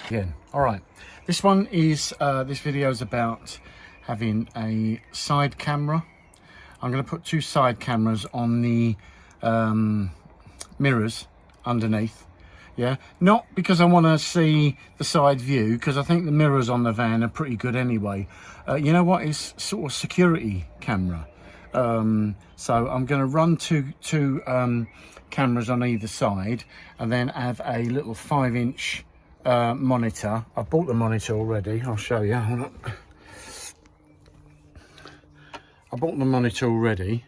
Again. All right, this one is this video is about having a side camera. I'm going to put two side cameras on the mirrors underneath. Yeah, not because I want to see the side view, because I think the mirrors on the van are pretty good anyway. You know what, it's sort of security camera. So I'm going to run two cameras on either side, and then have a little 5-inch monitor. I bought the monitor already. I'll show you. Hold on. I bought the monitor already.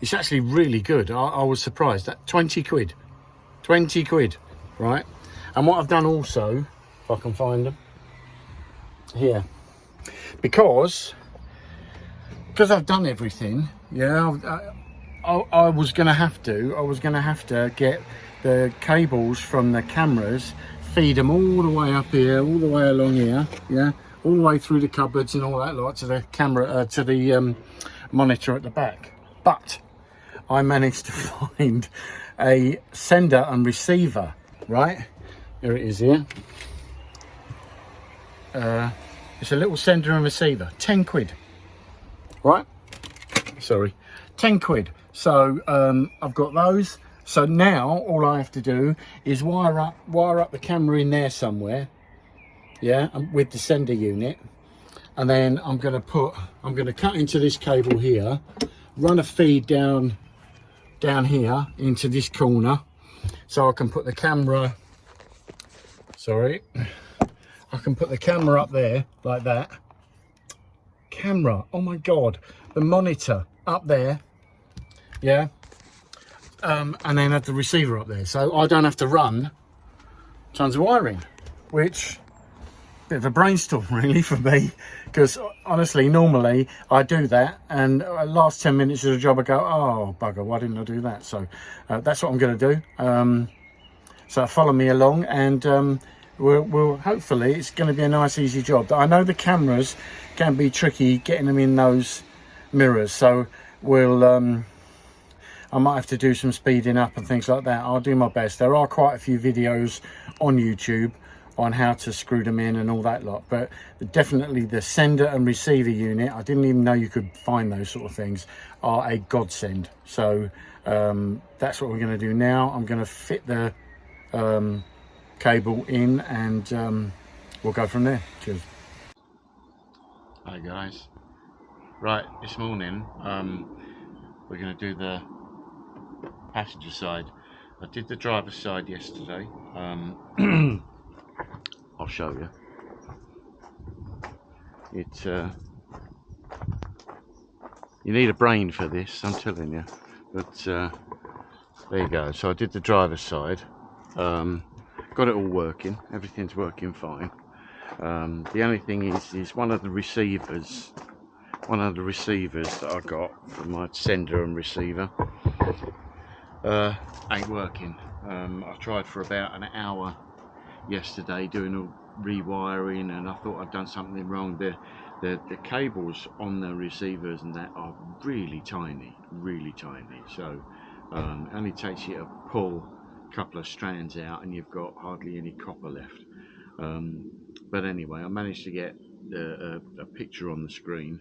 It's actually really good. I was surprised. That 20 quid. 20 quid, right? And what I've done also, if I can find them here, because I've done everything. Yeah, I was gonna have to get the cables from the cameras, feed them all the way up here, all the way along here, yeah, all the way through the cupboards and all that lot to the camera, to the monitor at the back. But I managed to find a sender and receiver, right? Here it is here. It's a little sender and receiver, 10 quid, right? Sorry, 10 quid. So I've got those. So now all I have to do is wire up the camera in there somewhere, yeah, with the sender unit. And then I'm going to cut into this cable here, run a feed down here into this corner, so I can put the camera, I can put the camera up there like that. Camera, oh my god, the monitor up there, yeah, and then have the receiver up there, so I don't have to run tons of wiring, which bit of a brainstorm really for me, because honestly normally I do that and last 10 minutes of the job I go, oh bugger, why didn't I do that? So that's what I'm going to do. So follow me along, and we'll hopefully it's going to be a nice easy job. I know the cameras can be tricky getting them in those mirrors, so I might have to do some speeding up and things like that. I'll do my best. There are quite a few videos on YouTube on how to screw them in and all that lot, but definitely the sender and receiver unit, I didn't even know you could find those sort of things, are a godsend. So that's what we're going to do now. I'm going to fit the cable in, and we'll go from there. Cheers. Hi guys, right, this morning we're going to do the passenger side. I did the driver's side yesterday. I'll show you. It's you need a brain for this, I'm telling you. But there you go. So I did the driver's side. Got it all working. Everything's working fine. The only thing is one of the receivers that I got for my sender and receiver ain't working. I tried for about an hour yesterday doing all rewiring, and I thought I'd done something wrong. The cables on the receivers and that are really tiny, so it only takes you to pull a couple of strands out and you've got hardly any copper left. But anyway, I managed to get a picture on the screen,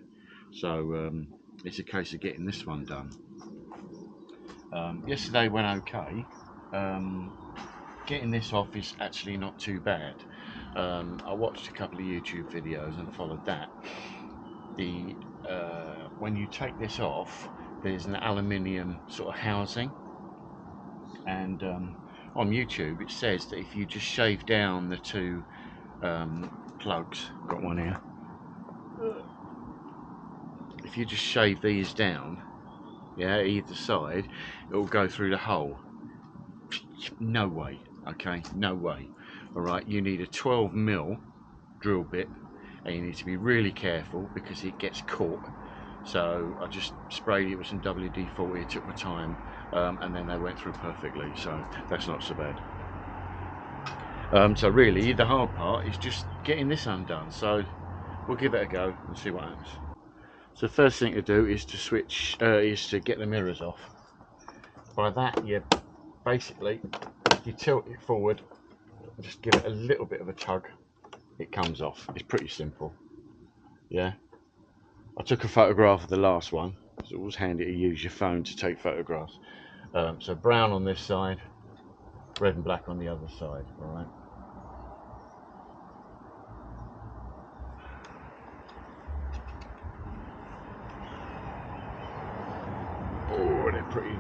so it's a case of getting this one done. Yesterday went okay. Getting this off is actually not too bad. I watched a couple of YouTube videos and followed that. When you take this off, there's an aluminium sort of housing, and on YouTube it says that if you just shave down the two plugs, got one here, if you just shave these down, yeah, either side, it will go through the hole. No way. Okay, no way. Alright, you need a 12mm drill bit, and you need to be really careful because it gets caught. So I just sprayed it with some WD-40, it took my time, and then they went through perfectly, so that's not so bad. So really the hard part is just getting this undone, so we'll give it a go and see what happens. So the first thing to do is to switch, is to get the mirrors off. By that, you basically, you tilt it forward just give it a little bit of a tug, it comes off. It's pretty simple. Yeah, I took a photograph of the last one. It's always handy to use your phone to take photographs. So brown on this side, red and black on the other side. All right. Oh, they're pretty.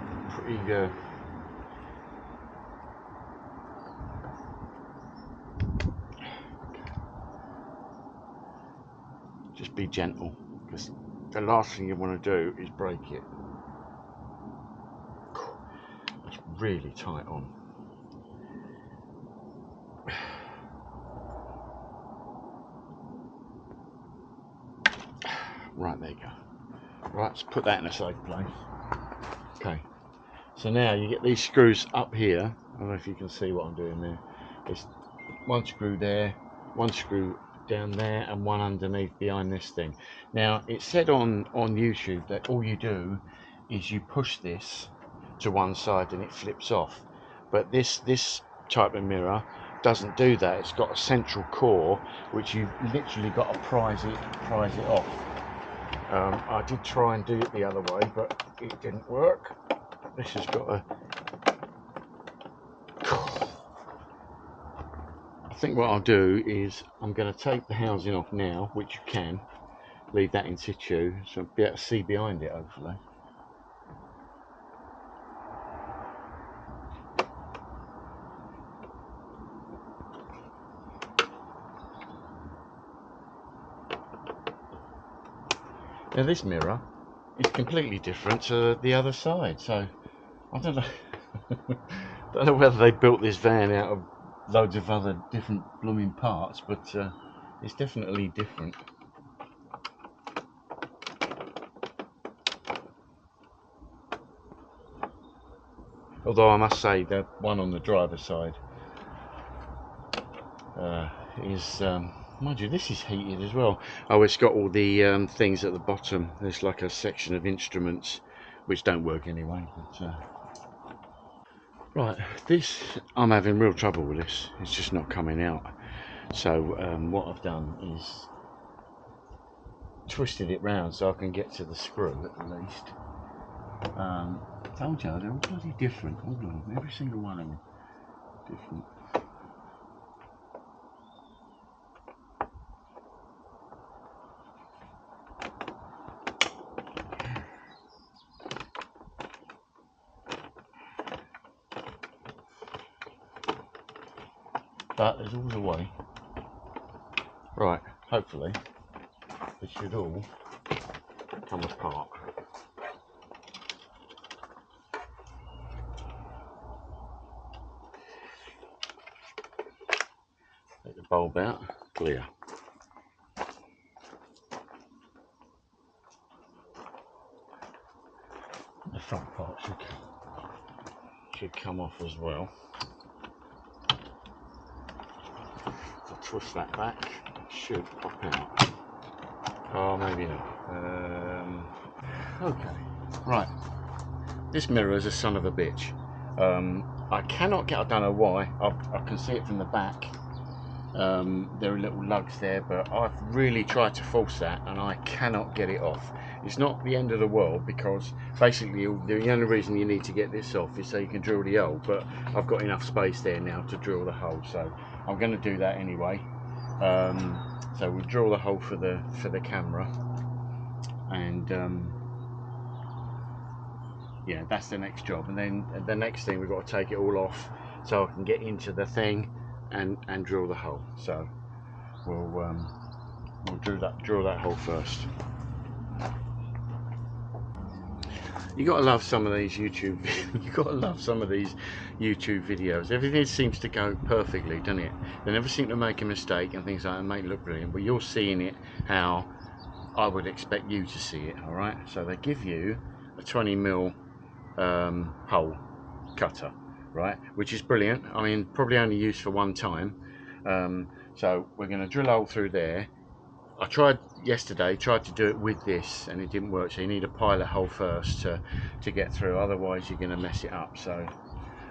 Just be gentle, because the last thing you want to do is break it. It's really tight on. Right, there you go. Right, let's put that in a safe place. Okay, so now you get these screws up here. I don't know if you can see what I'm doing there. It's one screw there, one screw down there, and one underneath behind this thing. Now, it said on YouTube that all you do is you push this to one side and it flips off. But this type of mirror doesn't do that. It's got a central core which you've literally got to prise it off. I did try and do it the other way, but it didn't work. This has got a... I think what I'll do is I'm going to take the housing off now, which you can leave that in situ, so I'll be able to see behind it hopefully. Now this mirror is completely different to the other side, so I don't know. Don't know whether they built this van out of loads of other different blooming parts, but it's definitely different. Although I must say the one on the driver's side is, mind you, this is heated as well. Oh, it's got all the things at the bottom. There's like a section of instruments which don't work anyway. But, right, this, I'm having real trouble with this. It's just not coming out. So what I've done is twisted it round so I can get to the screw at least. Told you, they're all bloody different. All of them, every single one of them different. But there's always a way. Right, hopefully it should all come apart. Take the bulb out, clear. The front part should come off as well. If I twist that back, it should pop out. Oh, maybe not. Okay, right. This mirror is a son of a bitch. I cannot get, I don't know why, I can see it from the back. There are little lugs there, but I've really tried to force that and I cannot get it off. It's not the end of the world, because basically the only reason you need to get this off is so you can drill the hole, but I've got enough space there now to drill the hole, so I'm going to do that anyway. So we'll drill the hole for the camera, and yeah, that's the next job. And then the next thing, we've got to take it all off so I can get into the thing and drill the hole. So we'll drill that hole first. You gotta love some of these YouTube. You gotta love some of these YouTube videos. Everything seems to go perfectly, doesn't it? They never seem to make a mistake, and things like that make it look brilliant. But you're seeing it how I would expect you to see it. All right. So they give you a 20mm hole cutter, right? Which is brilliant. I mean, probably only used for one time. So we're going to drill a hole through there. I tried yesterday, tried to do it with this, and it didn't work. So you need a pilot hole first to get through, otherwise you're going to mess it up. So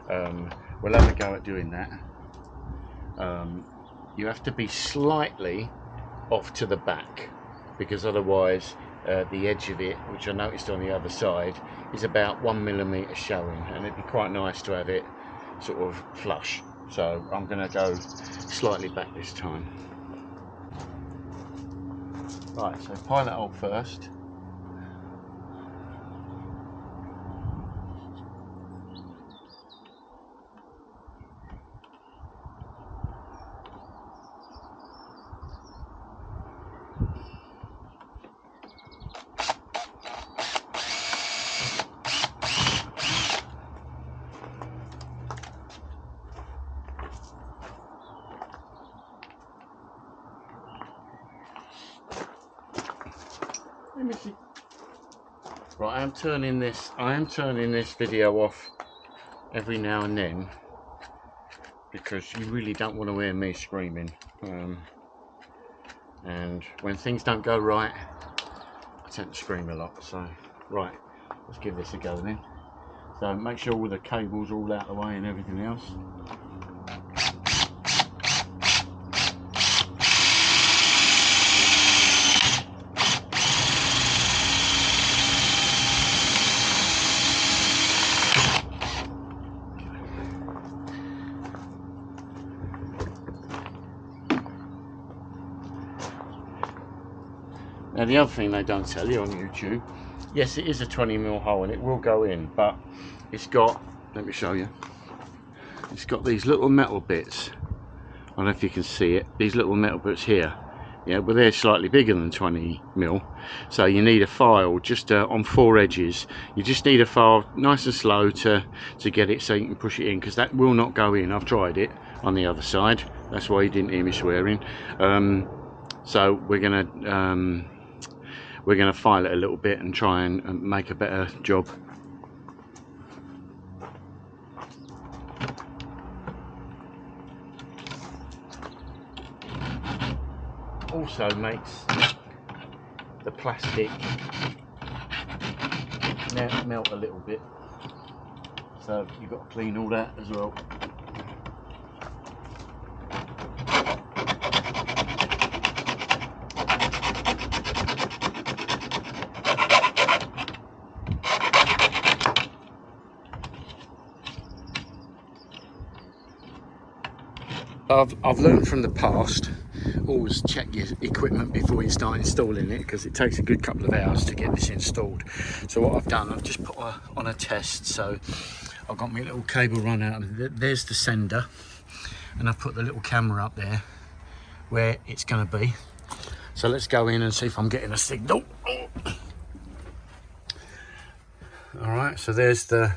we'll have a go at doing that. you have to be slightly off to the back, because otherwise the edge of it, which I noticed on the other side, is about 1mm showing, and it'd be quite nice to have it sort of flush. So I'm going to go slightly back this time. Right, so pilot hole first. Let me see. Right, I am turning this video off every now and then, because you really don't want to hear me screaming. And when things don't go right, I tend to scream a lot. So, right, let's give this a go then. So make sure all the cables are all out of the way and everything else. Now the other thing they don't tell you on YouTube, yes, it is a 20mm hole and it will go in, but it's got, let me show you, it's got these little metal bits. I don't know if you can see it, these little metal bits here, yeah, but they're slightly bigger than 20mm, so you need a file just on 4 edges. You just need a file nice and slow to get it so you can push it in, because that will not go in. I've tried it on the other side, that's why you didn't hear me swearing. So we're gonna file it a little bit and try and make a better job. Also makes the plastic melt a little bit, so you've got to clean all that as well. I've learned from the past, always check your equipment before you start installing it, because it takes a good couple of hours to get this installed. So what I've done, I've just put on a test. So I've got my little cable run out, and there's the sender, and I've put the little camera up there where it's going to be. So let's go in and see if I'm getting a signal. All right, so there's the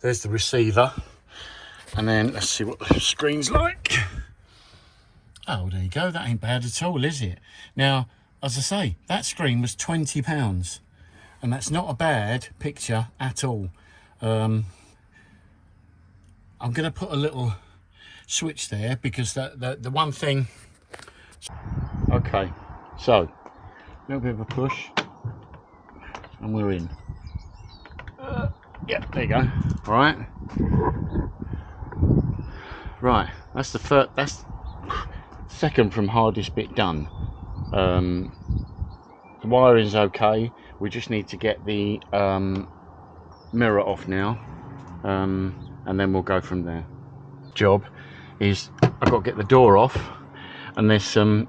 receiver, and then let's see what the screen's like. Oh, there you go. That ain't bad at all, is it? Now, as I say, that screen was £20, and that's not a bad picture at all. I'm going to put a little switch there, because the one thing. Okay, so a little bit of a push, and we're in. Yeah, there you go. All right. Right, that's the first. That's second from hardest bit done. The wiring's okay. We just need to get the mirror off now, and then we'll go from there. Job is I've got to get the door off, and there's some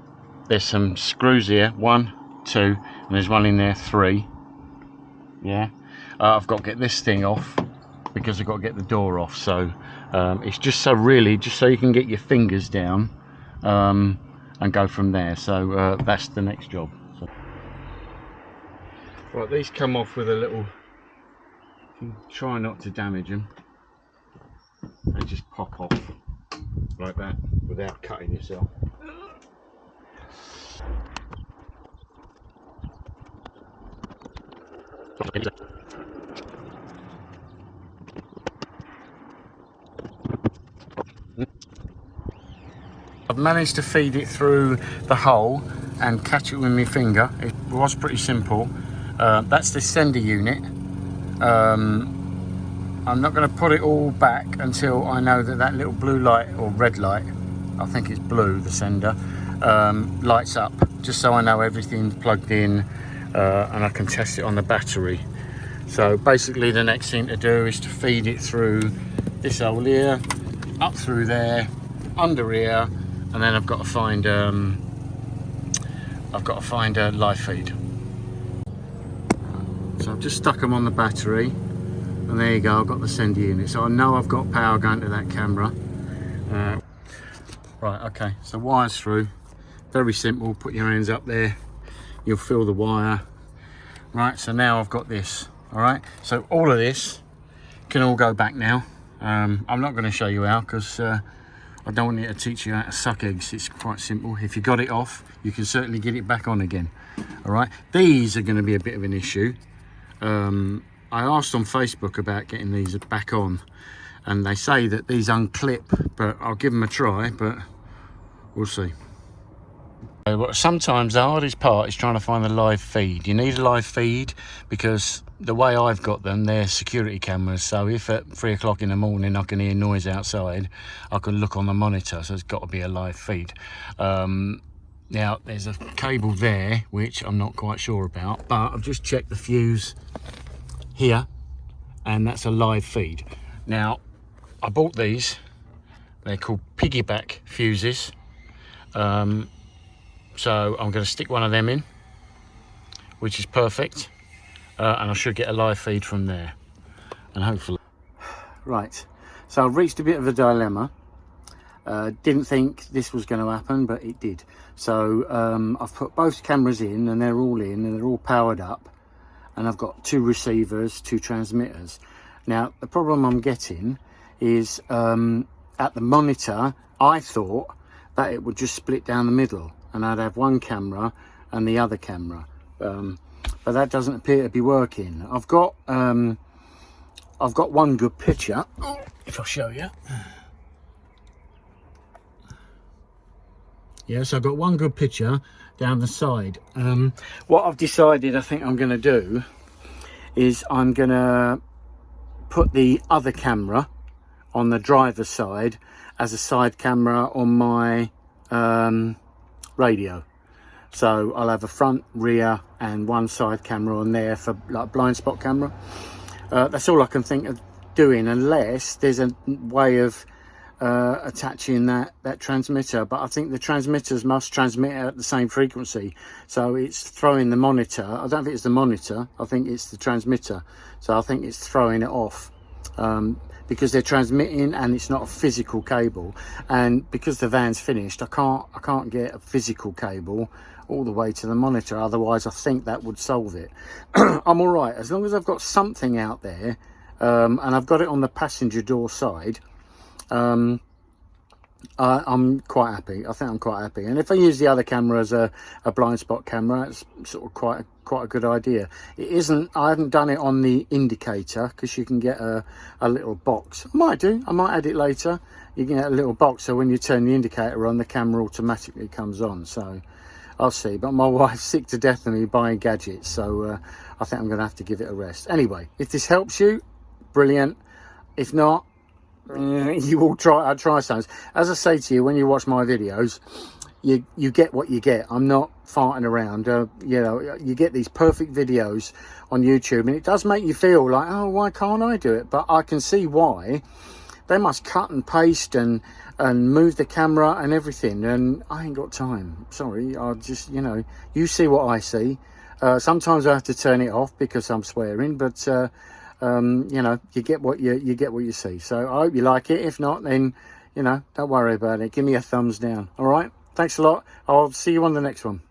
screws here, 1, 2, and there's one in there, 3. Yeah, I've got to get this thing off, because I've got to get the door off. So it's just so you can get your fingers down and go from there. So that's the next job. So. Right, these come off with a little, try not to damage them, they just pop off like that without cutting yourself. I've managed to feed it through the hole and catch it with my finger. It was pretty simple. That's the sender unit. I'm not going to put it all back until I know that little blue light or red light I think it's blue, the sender, lights up, just so I know everything's plugged in, and I can test it on the battery. So basically the next thing to do is to feed it through this hole here, up through there, under here, and then I've got to find a live feed. So I've just stuck them on the battery, and there you go, I've got the sender unit. So I know I've got power going to that camera. Right, okay, so wires through, very simple, put your hands up there, you'll feel the wire. Right, so now I've got this, all right? So all of this can all go back now. I'm not going to show you how, because I don't want you to teach you how to suck eggs. It's quite simple. If you got it off, you can certainly get it back on again, all right? These are going to be a bit of an issue. I asked on Facebook about getting these back on, and they say that these unclip, but I'll give them a try, but we'll see. Sometimes the hardest part is trying to find the live feed. You need a live feed because the way I've got them, they're security cameras. So if at 3 o'clock in the morning I can hear noise outside, I can look on the monitor. So it's got to be a live feed. Now there's a cable there, which I'm not quite sure about, but I've just checked the fuse here, and that's a live feed. Now I bought these. They're called piggyback fuses. So I'm going to stick one of them in, which is perfect, and I should get a live feed from there, and hopefully. Right, so I've reached a bit of a dilemma. Didn't think this was going to happen, but it did. So I've put both cameras in, and they're all in, and they're all powered up, and I've got 2 receivers, 2 transmitters. Now the problem I'm getting is at the monitor, I thought that it would just split down the middle, and I'd have one camera and the other camera, but that doesn't appear to be working. I've got one good picture, if I'll show you. Yeah, so I've got one good picture down the side. What I've decided I think I'm going to do is I'm going to put the other camera on the driver's side as a side camera on my radio. So I'll have a front, rear and one side camera on there for like blind spot camera. That's all I can think of doing, unless there's a way of attaching that transmitter, but I think the transmitters must transmit at the same frequency, so it's throwing the monitor. I don't think it's the monitor, I think it's the transmitter, so I think it's throwing it off, because they're transmitting and it's not a physical cable, and because the van's finished, I can't get a physical cable all the way to the monitor, otherwise I think that would solve it. I'm all right as long as I've got something out there, and I've got it on the passenger door side. I'm quite happy. I think I'm quite happy, and if I use the other camera as a blind spot camera, it's sort of quite a good idea. It isn't, I haven't done it on the indicator because you can get a little box. I might add it later. You can get a little box, so when you turn the indicator on, the camera automatically comes on. So I'll see, but my wife's sick to death of me buying gadgets, so I think I'm gonna have to give it a rest. Anyway, if this helps you, brilliant. If not, you will try. I try sometimes. As I say to you, when you watch my videos, you get what you get. I'm not farting around. You know, you get these perfect videos on YouTube, and it does make you feel like, oh, why can't I do it? But I can see why. They must cut and paste and move the camera and everything, and I ain't got time. Sorry, I just, you know, you see what I see. Sometimes I have to turn it off because I'm swearing, but you know, you get what you see. So I hope you like it. If not, then, you know, don't worry about it. Give me a thumbs down. All right, thanks a lot. I'll see you on the next one.